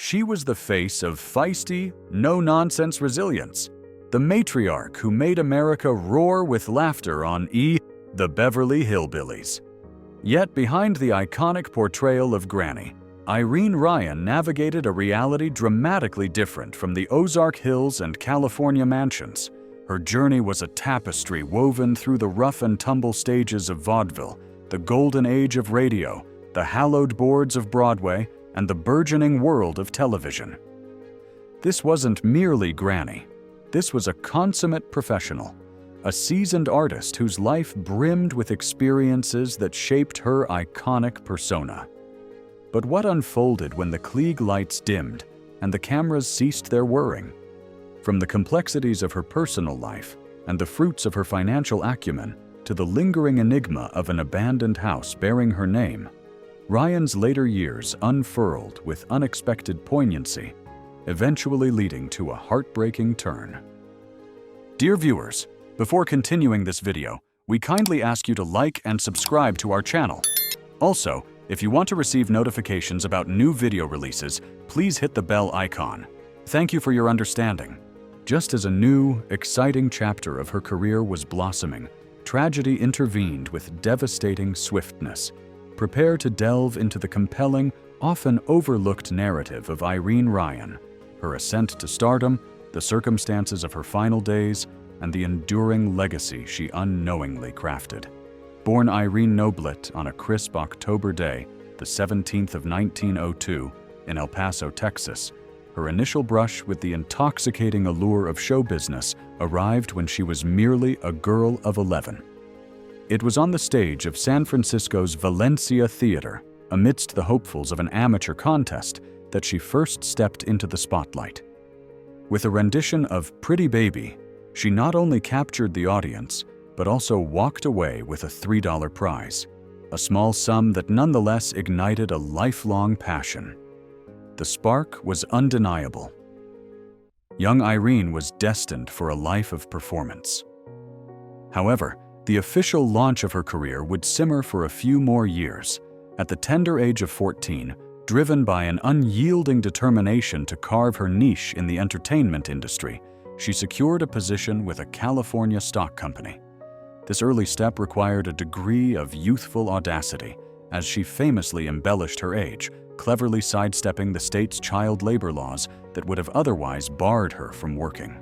She was the face of feisty, no-nonsense resilience, the matriarch who made America roar with laughter on the Beverly Hillbillies. Yet behind the iconic portrayal of Granny, Irene Ryan navigated a reality dramatically different from the Ozark Hills and California mansions. Her journey was a tapestry woven through the rough and tumble stages of vaudeville, the golden age of radio, the hallowed boards of Broadway, and the burgeoning world of television. This wasn't merely Granny. This was a consummate professional, a seasoned artist whose life brimmed with experiences that shaped her iconic persona. But what unfolded when the Klieg lights dimmed and the cameras ceased their whirring? From the complexities of her personal life and the fruits of her financial acumen to the lingering enigma of an abandoned house bearing her name, Ryan's later years unfurled with unexpected poignancy, eventually leading to a heartbreaking turn. Dear viewers, before continuing this video, we kindly ask you to like and subscribe to our channel. Also, if you want to receive notifications about new video releases, please hit the bell icon. Thank you for your understanding. Just as a new, exciting chapter of her career was blossoming, tragedy intervened with devastating swiftness. Prepare to delve into the compelling, often overlooked narrative of Irene Ryan, her ascent to stardom, the circumstances of her final days, and the enduring legacy she unknowingly crafted. Born Irene Noblet on a crisp October day, the 17th of 1902, in El Paso, Texas, her initial brush with the intoxicating allure of show business arrived when she was merely a girl of 11. It was on the stage of San Francisco's Valencia Theater, amidst the hopefuls of an amateur contest, that she first stepped into the spotlight. With a rendition of Pretty Baby, she not only captured the audience, but also walked away with a $3 prize, a small sum that nonetheless ignited a lifelong passion. The spark was undeniable. Young Irene was destined for a life of performance. However, the official launch of her career would simmer for a few more years. At the tender age of 14, driven by an unyielding determination to carve her niche in the entertainment industry, she secured a position with a California stock company. This early step required a degree of youthful audacity, as she famously embellished her age, cleverly sidestepping the state's child labor laws that would have otherwise barred her from working.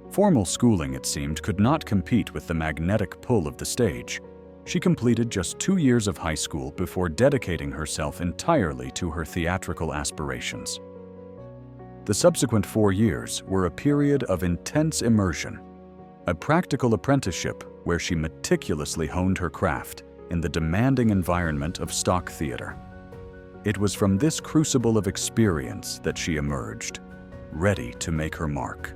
Formal schooling, it seemed, could not compete with the magnetic pull of the stage. She completed just 2 years of high school before dedicating herself entirely to her theatrical aspirations. The subsequent 4 years were a period of intense immersion, a practical apprenticeship where she meticulously honed her craft in the demanding environment of stock theater. It was from this crucible of experience that she emerged, ready to make her mark.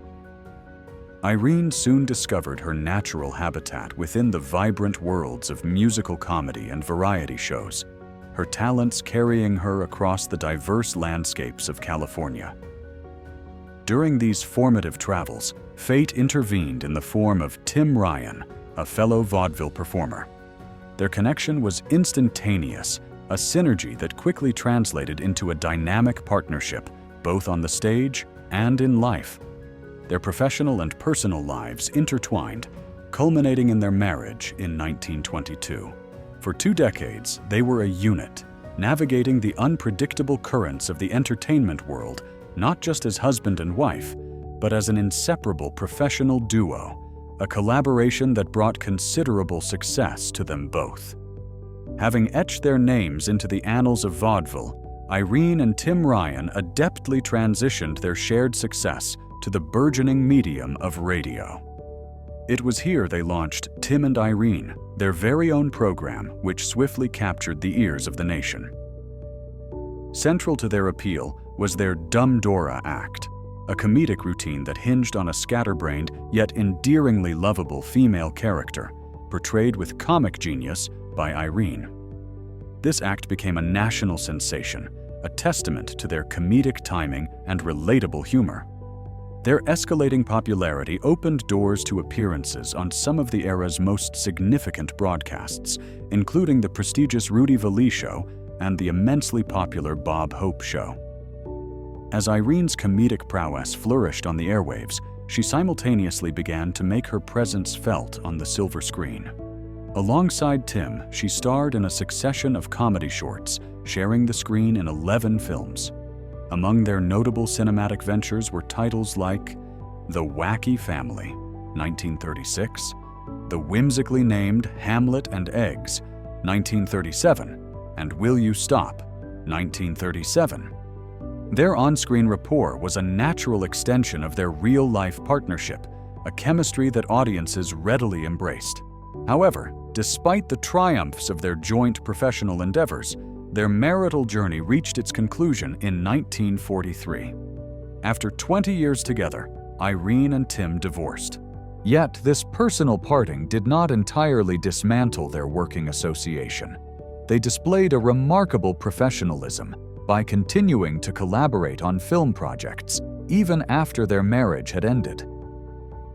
Irene soon discovered her natural habitat within the vibrant worlds of musical comedy and variety shows, her talents carrying her across the diverse landscapes of California. During these formative travels, fate intervened in the form of Tim Ryan, a fellow vaudeville performer. Their connection was instantaneous, a synergy that quickly translated into a dynamic partnership, both on the stage and in life. Their professional and personal lives intertwined, culminating in their marriage in 1922. For 2 decades, they were a unit, navigating the unpredictable currents of the entertainment world, not just as husband and wife, but as an inseparable professional duo, a collaboration that brought considerable success to them both. Having etched their names into the annals of vaudeville, Irene and Tim Ryan adeptly transitioned their shared success to the burgeoning medium of radio. It was here they launched Tim and Irene, their very own program, which swiftly captured the ears of the nation. Central to their appeal was their Dumb Dora act, a comedic routine that hinged on a scatterbrained yet endearingly lovable female character, portrayed with comic genius by Irene. This act became a national sensation, a testament to their comedic timing and relatable humor. Their escalating popularity opened doors to appearances on some of the era's most significant broadcasts, including the prestigious Rudy Vallee Show and the immensely popular Bob Hope Show. As Irene's comedic prowess flourished on the airwaves, she simultaneously began to make her presence felt on the silver screen. Alongside Tim, she starred in a succession of comedy shorts, sharing the screen in 11 films. Among their notable cinematic ventures were titles like The Wacky Family, 1936, the whimsically named Hamlet and Eggs, 1937, and Will You Stop, 1937. Their on-screen rapport was a natural extension of their real-life partnership, a chemistry that audiences readily embraced. However, despite the triumphs of their joint professional endeavors, their marital journey reached its conclusion in 1943. After 20 years together, Irene and Tim divorced. Yet, this personal parting did not entirely dismantle their working association. They displayed a remarkable professionalism by continuing to collaborate on film projects, even after their marriage had ended.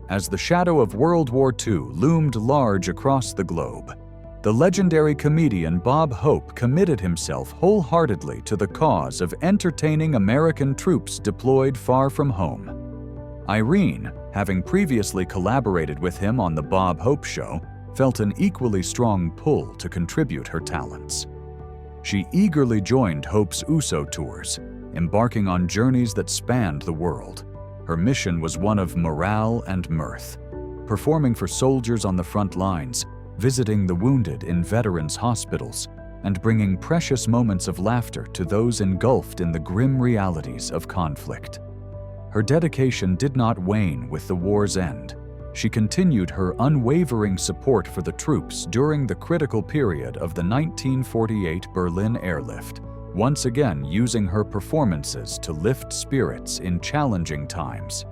As the shadow of World War II loomed large across the globe, the legendary comedian Bob Hope committed himself wholeheartedly to the cause of entertaining American troops deployed far from home. Irene, having previously collaborated with him on The Bob Hope Show, felt an equally strong pull to contribute her talents. She eagerly joined Hope's USO tours, embarking on journeys that spanned the world. Her mission was one of morale and mirth, performing for soldiers on the front lines, visiting the wounded in veterans' hospitals, and bringing precious moments of laughter to those engulfed in the grim realities of conflict. Her dedication did not wane with the war's end. She continued her unwavering support for the troops during the critical period of the 1948 Berlin airlift, once again using her performances to lift spirits in challenging times.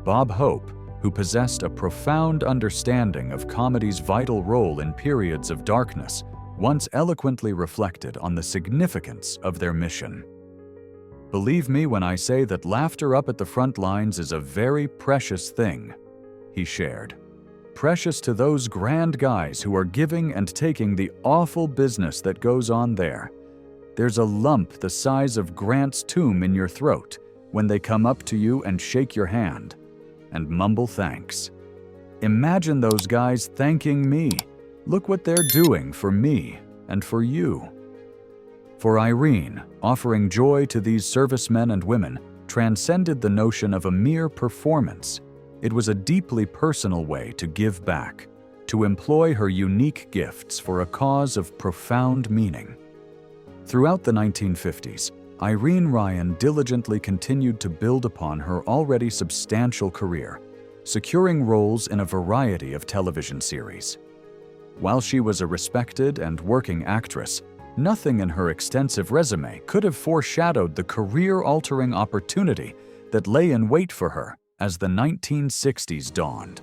Bob Hope, who possessed a profound understanding of comedy's vital role in periods of darkness, once eloquently reflected on the significance of their mission. "Believe me when I say that laughter up at the front lines is a very precious thing," he shared. "Precious to those grand guys who are giving and taking the awful business that goes on there. There's a lump the size of Grant's tomb in your throat when they come up to you and shake your hand and mumble thanks. Imagine those guys thanking me. Look what they're doing for me and for you." For Irene, offering joy to these servicemen and women transcended the notion of a mere performance. It was a deeply personal way to give back, to employ her unique gifts for a cause of profound meaning. Throughout the 1950s, Irene Ryan diligently continued to build upon her already substantial career, securing roles in a variety of television series. While she was a respected and working actress, nothing in her extensive resume could have foreshadowed the career-altering opportunity that lay in wait for her as the 1960s dawned.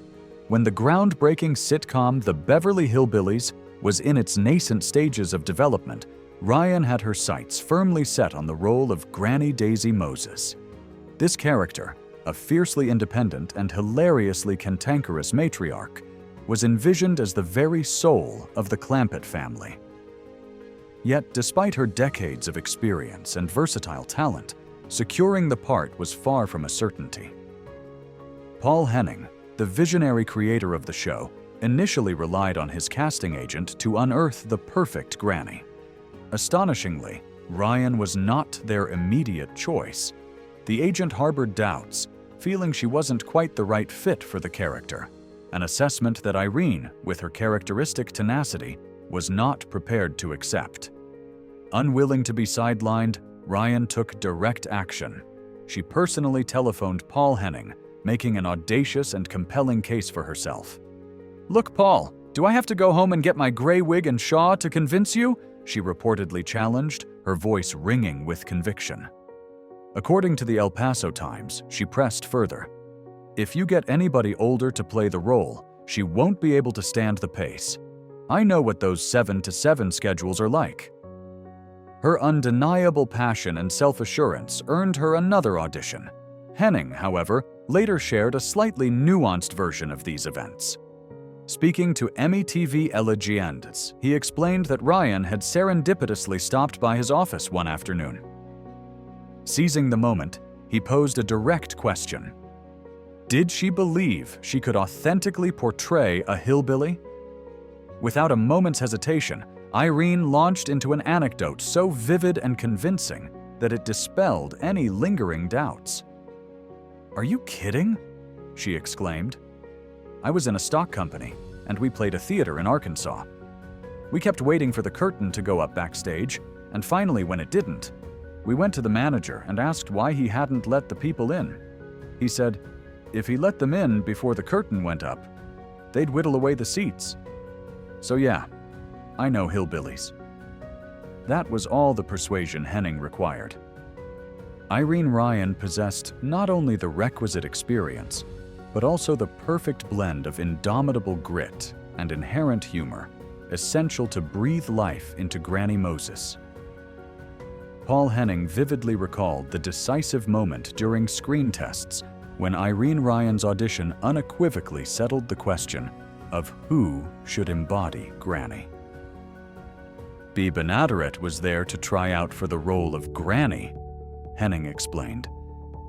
When the groundbreaking sitcom The Beverly Hillbillies was in its nascent stages of development, Ryan had her sights firmly set on the role of Granny Daisy Moses. This character, a fiercely independent and hilariously cantankerous matriarch, was envisioned as the very soul of the Clampett family. Yet, despite her decades of experience and versatile talent, securing the part was far from a certainty. Paul Henning, the visionary creator of the show, initially relied on his casting agent to unearth the perfect Granny. Astonishingly, Ryan was not their immediate choice. The agent harbored doubts, feeling she wasn't quite the right fit for the character, an assessment that Irene, with her characteristic tenacity, was not prepared to accept. Unwilling to be sidelined, Ryan took direct action. She personally telephoned Paul Henning, making an audacious and compelling case for herself. "Look, Paul, do I have to go home and get my gray wig and shawl to convince you?" she reportedly challenged, her voice ringing with conviction. According to the El Paso Times, she pressed further. "If you get anybody older to play the role, she won't be able to stand the pace. I know what those 7-to-7 schedules are like." Her undeniable passion and self-assurance earned her another audition. Henning, however, later shared a slightly nuanced version of these events. Speaking to MeTV Elegiendas, he explained that Ryan had serendipitously stopped by his office one afternoon. Seizing the moment, he posed a direct question. Did she believe she could authentically portray a hillbilly? Without a moment's hesitation, Irene launched into an anecdote so vivid and convincing that it dispelled any lingering doubts. "Are you kidding?" she exclaimed. "I was in a stock company, and we played a theater in Arkansas. We kept waiting for the curtain to go up backstage, and finally, when it didn't, we went to the manager and asked why he hadn't let the people in. He said, if he let them in before the curtain went up, they'd whittle away the seats. So yeah, I know hillbillies." That was all the persuasion Henning required. Irene Ryan possessed not only the requisite experience, but also the perfect blend of indomitable grit and inherent humor, essential to breathe life into Granny Moses. Paul Henning vividly recalled the decisive moment during screen tests when Irene Ryan's audition unequivocally settled the question of who should embody Granny. "Bea Benaderet was there to try out for the role of Granny," Henning explained.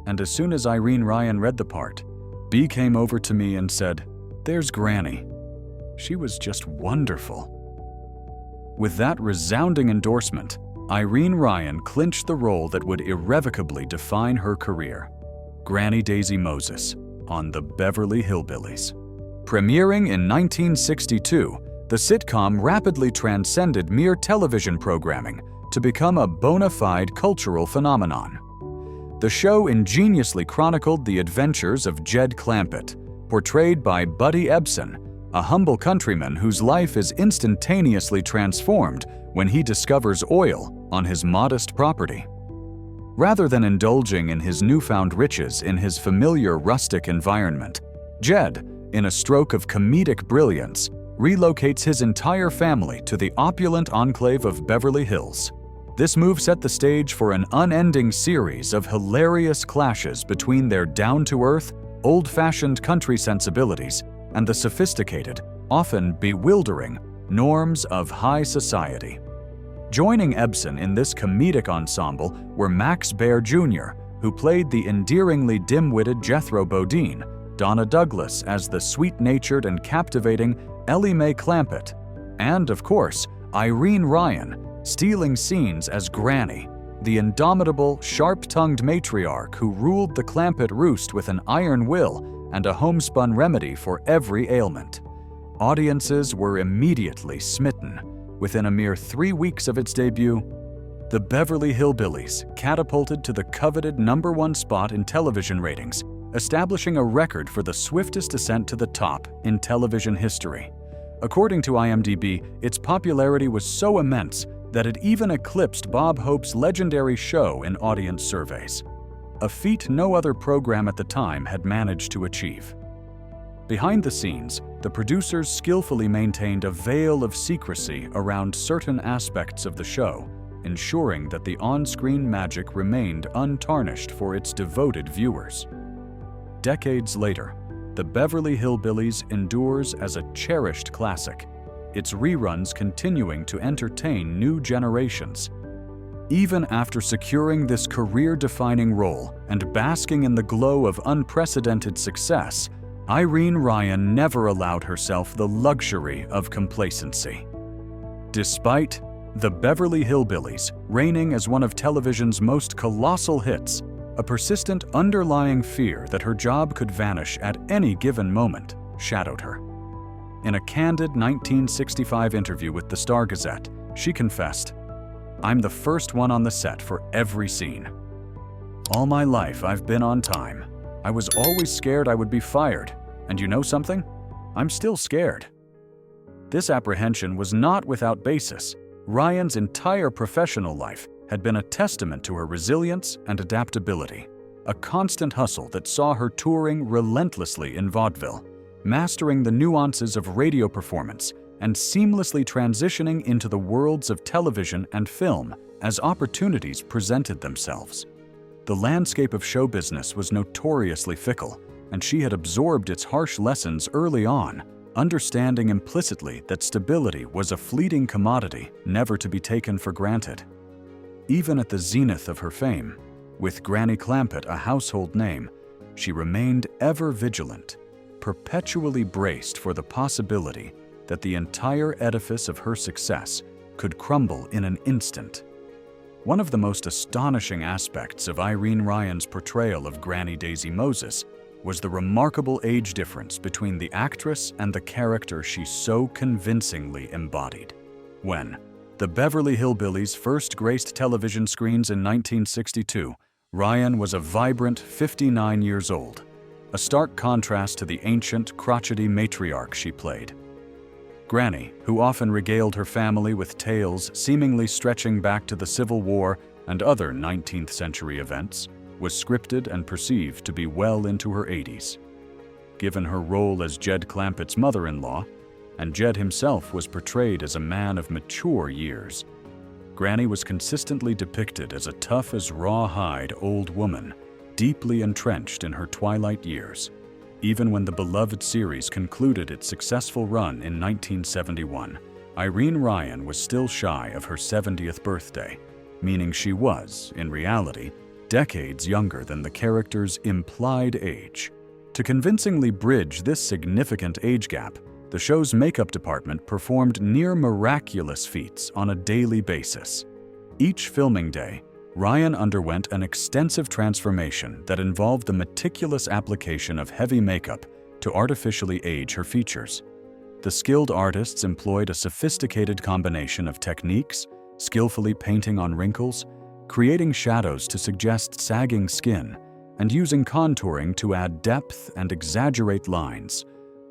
"And as soon as Irene Ryan read the part, Bea came over to me and said, 'There's Granny.' She was just wonderful." With that resounding endorsement, Irene Ryan clinched the role that would irrevocably define her career, Granny Daisy Moses, on the Beverly Hillbillies. Premiering in 1962, the sitcom rapidly transcended mere television programming to become a bona fide cultural phenomenon. The show ingeniously chronicled the adventures of Jed Clampett, portrayed by Buddy Ebsen, a humble countryman whose life is instantaneously transformed when he discovers oil on his modest property. Rather than indulging in his newfound riches in his familiar rustic environment, Jed, in a stroke of comedic brilliance, relocates his entire family to the opulent enclave of Beverly Hills. This move set the stage for an unending series of hilarious clashes between their down-to-earth, old-fashioned country sensibilities and the sophisticated, often bewildering, norms of high society. Joining Ebsen in this comedic ensemble were Max Baer Jr., who played the endearingly dim-witted Jethro Bodine, Donna Douglas as the sweet-natured and captivating Ellie Mae Clampett, and, of course, Irene Ryan, stealing scenes as Granny, the indomitable, sharp-tongued matriarch who ruled the Clampett roost with an iron will and a homespun remedy for every ailment. Audiences were immediately smitten. Within a mere 3 weeks of its debut, the Beverly Hillbillies catapulted to the coveted #1 spot in television ratings, establishing a record for the swiftest ascent to the top in television history. According to IMDb, its popularity was so immense that it even eclipsed Bob Hope's legendary show in audience surveys, a feat no other program at the time had managed to achieve. Behind the scenes, the producers skillfully maintained a veil of secrecy around certain aspects of the show, ensuring that the on-screen magic remained untarnished for its devoted viewers. Decades later, the Beverly Hillbillies endures as a cherished classic, its reruns continuing to entertain new generations. Even after securing this career-defining role and basking in the glow of unprecedented success, Irene Ryan never allowed herself the luxury of complacency. Despite the Beverly Hillbillies reigning as one of television's most colossal hits, a persistent underlying fear that her job could vanish at any given moment shadowed her. In a candid 1965 interview with the Star-Gazette, she confessed, "I'm the first one on the set for every scene. All my life I've been on time. I was always scared I would be fired, and you know something? I'm still scared." This apprehension was not without basis. Ryan's entire professional life had been a testament to her resilience and adaptability, a constant hustle that saw her touring relentlessly in vaudeville, mastering the nuances of radio performance and seamlessly transitioning into the worlds of television and film as opportunities presented themselves. The landscape of show business was notoriously fickle, and she had absorbed its harsh lessons early on, understanding implicitly that stability was a fleeting commodity never to be taken for granted. Even at the zenith of her fame, With Granny Clampett a household name, she remained ever vigilant, perpetually braced for the possibility that the entire edifice of her success could crumble in an instant. One of the most astonishing aspects of Irene Ryan's portrayal of Granny Daisy Moses was the remarkable age difference between the actress and the character she so convincingly embodied. When the Beverly Hillbillies first graced television screens in 1962, Ryan was a vibrant 59 years old, a stark contrast to the ancient, crotchety matriarch she played. Granny, who often regaled her family with tales seemingly stretching back to the Civil War and other 19th century events, was scripted and perceived to be well into her 80s. Given her role as Jed Clampett's mother-in-law, and Jed himself was portrayed as a man of mature years, Granny was consistently depicted as a tough-as-rawhide old woman, deeply entrenched in her twilight years, even when the beloved series concluded its successful run in 1971. Irene Ryan was still shy of her 70th birthday, meaning she was, in reality, decades younger than the character's implied age. To convincingly bridge this significant age gap, the show's makeup department performed near miraculous feats on a daily basis. Each filming day, Ryan underwent an extensive transformation that involved the meticulous application of heavy makeup to artificially age her features. The skilled artists employed a sophisticated combination of techniques, skillfully painting on wrinkles, creating shadows to suggest sagging skin, and using contouring to add depth and exaggerate lines,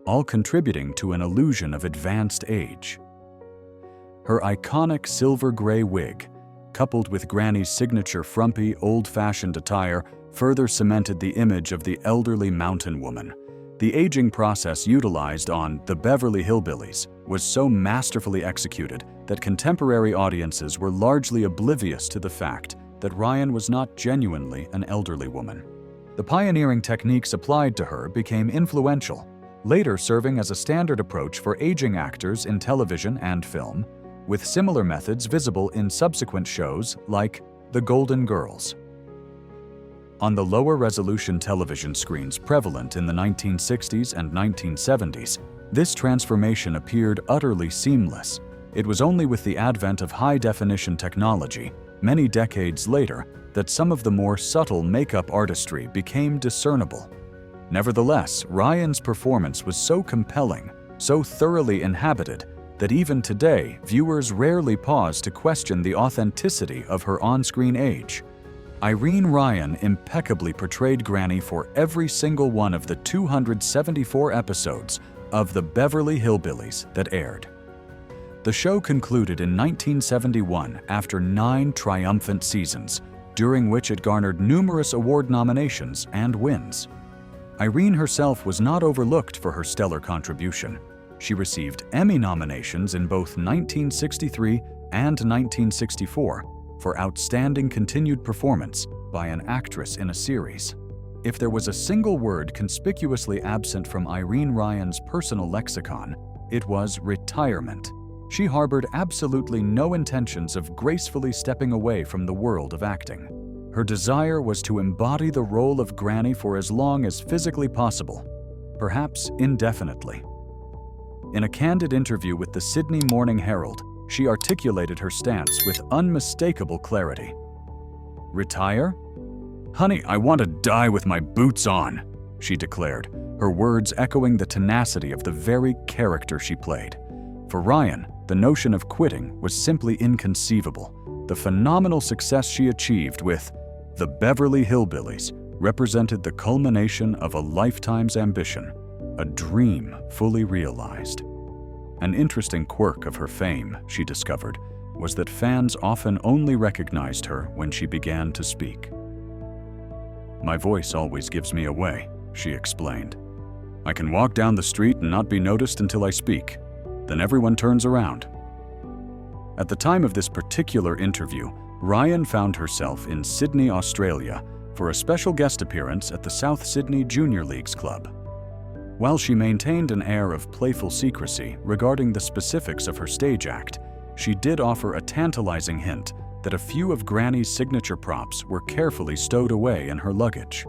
all contributing to an illusion of advanced age. Her iconic silver-gray wig, coupled with Granny's signature frumpy, old-fashioned attire, further cemented the image of the elderly mountain woman. The aging process utilized on The Beverly Hillbillies was so masterfully executed that contemporary audiences were largely oblivious to the fact that Ryan was not genuinely an elderly woman. The pioneering techniques applied to her became influential, later serving as a standard approach for aging actors in television and film, with similar methods visible in subsequent shows like The Golden Girls. On the lower-resolution television screens prevalent in the 1960s and 1970s, this transformation appeared utterly seamless. It was only with the advent of high-definition technology, many decades later, that some of the more subtle makeup artistry became discernible. Nevertheless, Ryan's performance was so compelling, so thoroughly inhabited, that even today, viewers rarely pause to question the authenticity of her on-screen age. Irene Ryan impeccably portrayed Granny for every single one of the 274 episodes of The Beverly Hillbillies that aired. The show concluded in 1971 after 9 triumphant seasons, during which it garnered numerous award nominations and wins. Irene herself was not overlooked for her stellar contribution. She received Emmy nominations in both 1963 and 1964 for outstanding continued performance by an actress in a series. If there was a single word conspicuously absent from Irene Ryan's personal lexicon, it was retirement. She harbored absolutely no intentions of gracefully stepping away from the world of acting. Her desire was to embody the role of Granny for as long as physically possible, perhaps indefinitely. In a candid interview with the Sydney Morning Herald, she articulated her stance with unmistakable clarity. "Retire? Honey, I want to die with my boots on," she declared, her words echoing the tenacity of the very character she played. For Ryan, the notion of quitting was simply inconceivable. The phenomenal success she achieved with The Beverly Hillbillies represented the culmination of a lifetime's ambition, a dream fully realized. An interesting quirk of her fame, she discovered, was that fans often only recognized her when she began to speak. "My voice always gives me away," she explained. "I can walk down the street and not be noticed until I speak. Then everyone turns around." At the time of this particular interview, Ryan found herself in Sydney, Australia, for a special guest appearance at the South Sydney Junior Leagues Club. While she maintained an air of playful secrecy regarding the specifics of her stage act, she did offer a tantalizing hint that a few of Granny's signature props were carefully stowed away in her luggage.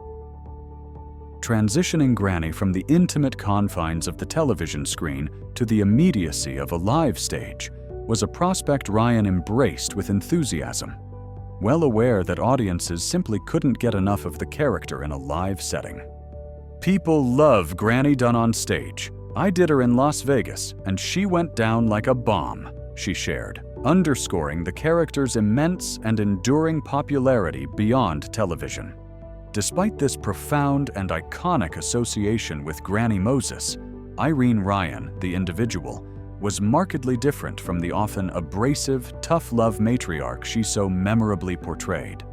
Transitioning Granny from the intimate confines of the television screen to the immediacy of a live stage was a prospect Ryan embraced with enthusiasm, well aware that audiences simply couldn't get enough of the character in a live setting. "People love Granny done on stage. I did her in Las Vegas, and she went down like a bomb," she shared, underscoring the character's immense and enduring popularity beyond television. Despite this profound and iconic association with Granny Moses, Irene Ryan, the individual, was markedly different from the often abrasive, tough-love matriarch she so memorably portrayed.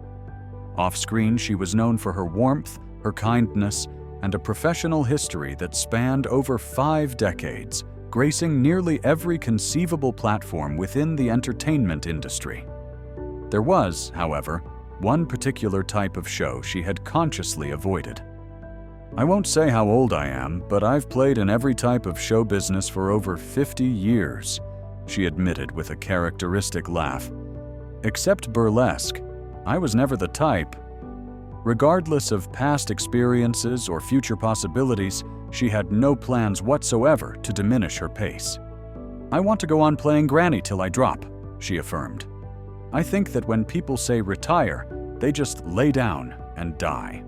Off-screen, she was known for her warmth, her kindness, and a professional history that spanned over 5 decades, gracing nearly every conceivable platform within the entertainment industry. There was, however, one particular type of show she had consciously avoided. "I won't say how old I am, but I've played in every type of show business for over 50 years, she admitted with a characteristic laugh. "Except burlesque. I was never the type." Regardless of past experiences or future possibilities, she had no plans whatsoever to diminish her pace. "I want to go on playing Granny till I drop," she affirmed. "I think that when people say retire, they just lay down and die."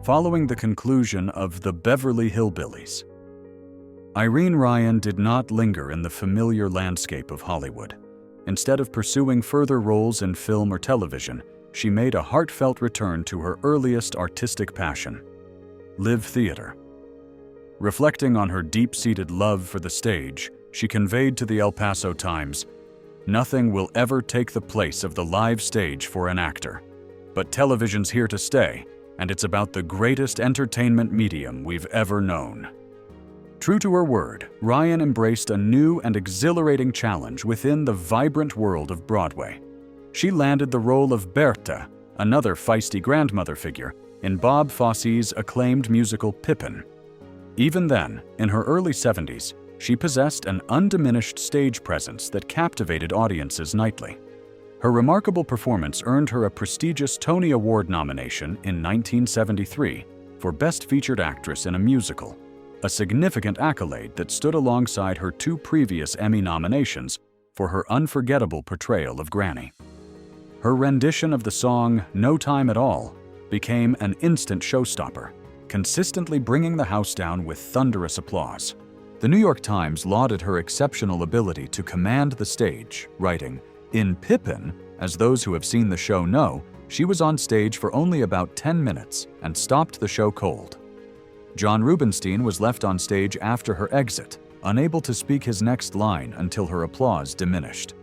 Following the conclusion of the Beverly Hillbillies, Irene Ryan did not linger in the familiar landscape of Hollywood. Instead of pursuing further roles in film or television, she made a heartfelt return to her earliest artistic passion: live theater. Reflecting on her deep-seated love for the stage, she conveyed to the El Paso Times, "Nothing will ever take the place of the live stage for an actor. But television's here to stay, and it's about the greatest entertainment medium we've ever known." True to her word, Ryan embraced a new and exhilarating challenge within the vibrant world of Broadway. She landed the role of Berta, another feisty grandmother figure, in Bob Fosse's acclaimed musical Pippin. Even then, in her early 70s, she possessed an undiminished stage presence that captivated audiences nightly. Her remarkable performance earned her a prestigious Tony Award nomination in 1973 for Best Featured Actress in a Musical, a significant accolade that stood alongside her 2 previous Emmy nominations for her unforgettable portrayal of Granny. Her rendition of the song "No Time at All" became an instant showstopper, consistently bringing the house down with thunderous applause. The New York Times lauded her exceptional ability to command the stage, writing, "In Pippin, as those who have seen the show know, she was on stage for only about 10 minutes and stopped the show cold." John Rubinstein was left on stage after her exit, unable to speak his next line until her applause diminished.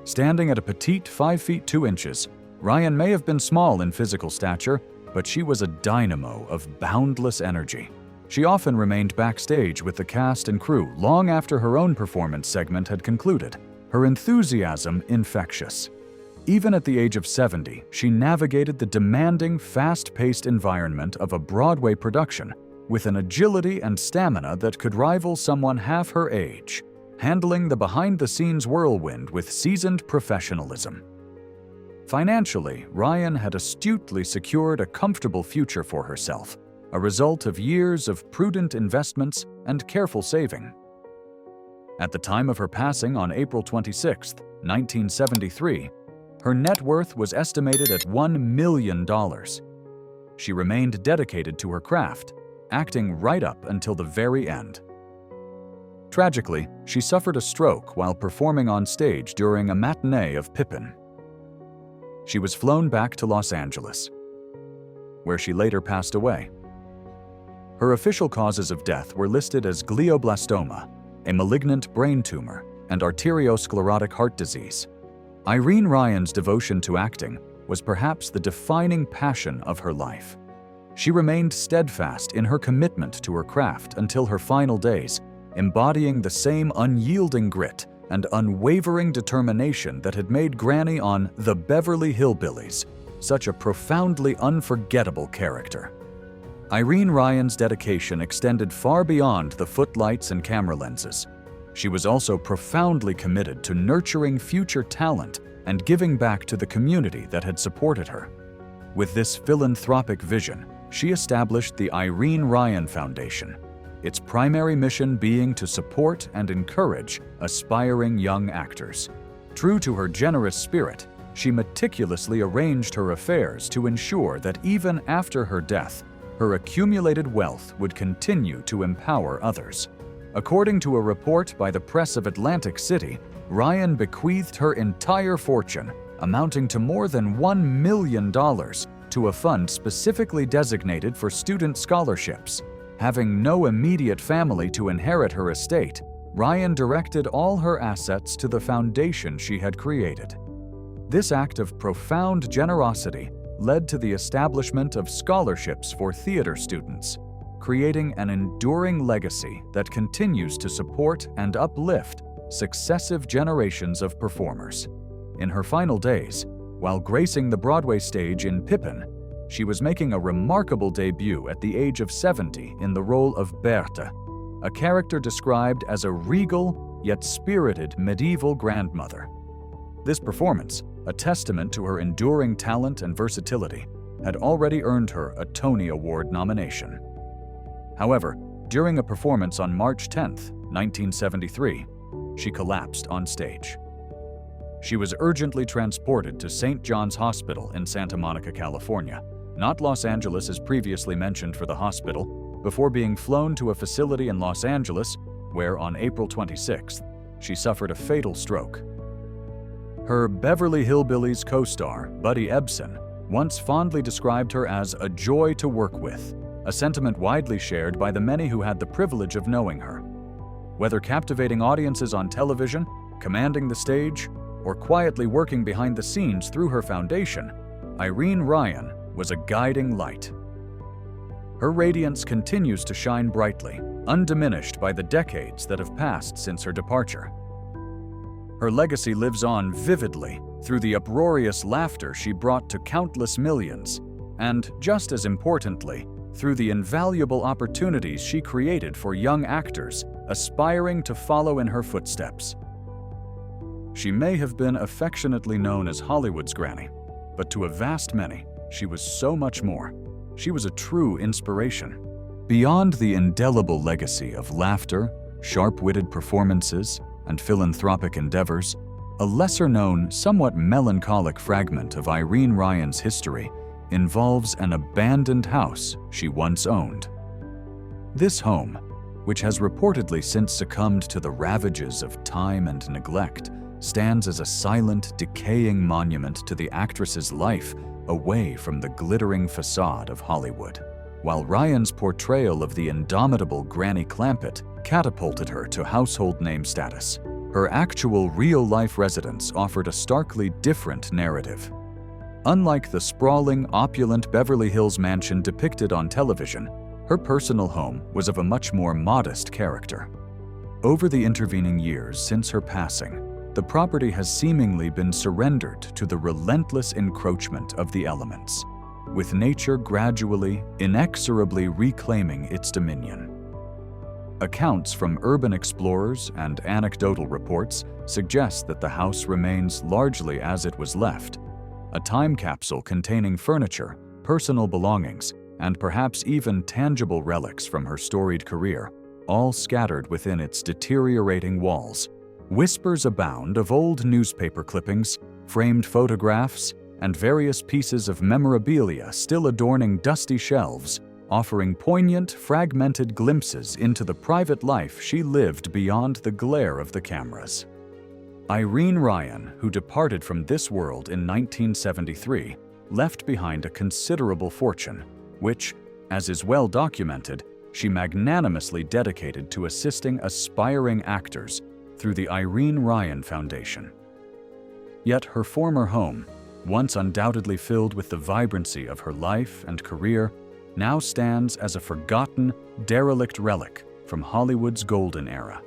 Standing at a petite 5 feet 2 inches, Ryan may have been small in physical stature, but she was a dynamo of boundless energy. She often remained backstage with the cast and crew long after her own performance segment had concluded, her enthusiasm infectious. Even at the age of 70, she navigated the demanding, fast-paced environment of a Broadway production with an agility and stamina that could rival someone half her age, handling the behind-the-scenes whirlwind with seasoned professionalism. Financially, Ryan had astutely secured a comfortable future for herself, a result of years of prudent investments and careful saving. At the time of her passing on April 26, 1973, her net worth was estimated at $1 million. She remained dedicated to her craft, acting right up until the very end. Tragically, she suffered a stroke while performing on stage during a matinee of Pippin. She was flown back to Los Angeles, where she later passed away. Her official causes of death were listed as glioblastoma, a malignant brain tumor, and arteriosclerotic heart disease. Irene Ryan's devotion to acting was perhaps the defining passion of her life. She remained steadfast in her commitment to her craft until her final days, embodying the same unyielding grit and unwavering determination that had made Granny on The Beverly Hillbillies such a profoundly unforgettable character. Irene Ryan's dedication extended far beyond the footlights and camera lenses. She was also profoundly committed to nurturing future talent and giving back to the community that had supported her. With this philanthropic vision, she established the Irene Ryan Foundation, its primary mission being to support and encourage aspiring young actors. True to her generous spirit, she meticulously arranged her affairs to ensure that even after her death, her accumulated wealth would continue to empower others. According to a report by the Press of Atlantic City, Ryan bequeathed her entire fortune, amounting to more than $1 million, to a fund specifically designated for student scholarships. Having no immediate family to inherit her estate, Ryan directed all her assets to the foundation she had created. This act of profound generosity led to the establishment of scholarships for theater students, creating an enduring legacy that continues to support and uplift successive generations of performers. In her final days, while gracing the Broadway stage in Pippin, she was making a remarkable debut at the age of 70 in the role of Berthe, a character described as a regal yet spirited medieval grandmother. This performance, a testament to her enduring talent and versatility, had already earned her a Tony Award nomination. However, during a performance on March 10, 1973, she collapsed on stage. She was urgently transported to St. John's Hospital in Santa Monica, California, not Los Angeles as previously mentioned for the hospital, before being flown to a facility in Los Angeles where on April 26th, she suffered a fatal stroke. Her Beverly Hillbillies co-star, Buddy Ebsen, once fondly described her as a joy to work with, a sentiment widely shared by the many who had the privilege of knowing her. Whether captivating audiences on television, commanding the stage, or quietly working behind the scenes through her foundation, Irene Ryan was a guiding light. Her radiance continues to shine brightly, undiminished by the decades that have passed since her departure. Her legacy lives on vividly through the uproarious laughter she brought to countless millions, and, just as importantly, through the invaluable opportunities she created for young actors aspiring to follow in her footsteps. She may have been affectionately known as Hollywood's Granny, but to a vast many, she was so much more. She was a true inspiration. Beyond the indelible legacy of laughter, sharp-witted performances, and philanthropic endeavors, a lesser-known, somewhat melancholic fragment of Irene Ryan's history involves an abandoned house she once owned. This home, which has reportedly since succumbed to the ravages of time and neglect, stands as a silent, decaying monument to the actress's life away from the glittering facade of Hollywood. While Ryan's portrayal of the indomitable Granny Clampett catapulted her to household name status, her actual real-life residence offered a starkly different narrative. Unlike the sprawling, opulent Beverly Hills mansion depicted on television, her personal home was of a much more modest character. Over the intervening years since her passing, the property has seemingly been surrendered to the relentless encroachment of the elements, with nature gradually, inexorably reclaiming its dominion. Accounts from urban explorers and anecdotal reports suggest that the house remains largely as it was left, a time capsule containing furniture, personal belongings, and perhaps even tangible relics from her storied career, all scattered within its deteriorating walls. Whispers abound of old newspaper clippings, framed photographs, and various pieces of memorabilia still adorning dusty shelves, offering poignant, fragmented glimpses into the private life she lived beyond the glare of the cameras. Irene Ryan, who departed from this world in 1973, left behind a considerable fortune, which, as is well documented, she magnanimously dedicated to assisting aspiring actors through the Irene Ryan Foundation. Yet her former home, once undoubtedly filled with the vibrancy of her life and career, now stands as a forgotten, derelict relic from Hollywood's golden era.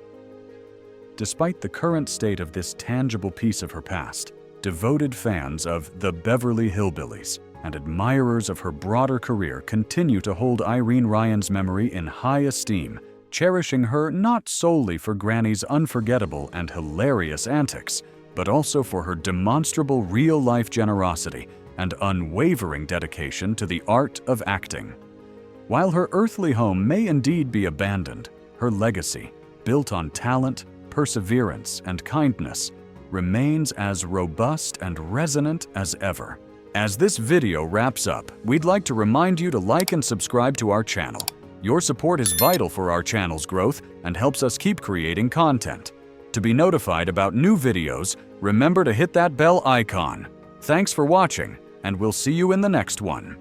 Despite the current state of this tangible piece of her past, devoted fans of the Beverly Hillbillies and admirers of her broader career continue to hold Irene Ryan's memory in high esteem, cherishing her not solely for Granny's unforgettable and hilarious antics, but also for her demonstrable real-life generosity and unwavering dedication to the art of acting. While her earthly home may indeed be abandoned, her legacy, built on talent, perseverance, and kindness, remains as robust and resonant as ever. As this video wraps up, we'd like to remind you to like and subscribe to our channel. Your support is vital for our channel's growth and helps us keep creating content. To be notified about new videos, remember to hit that bell icon. Thanks for watching, and we'll see you in the next one.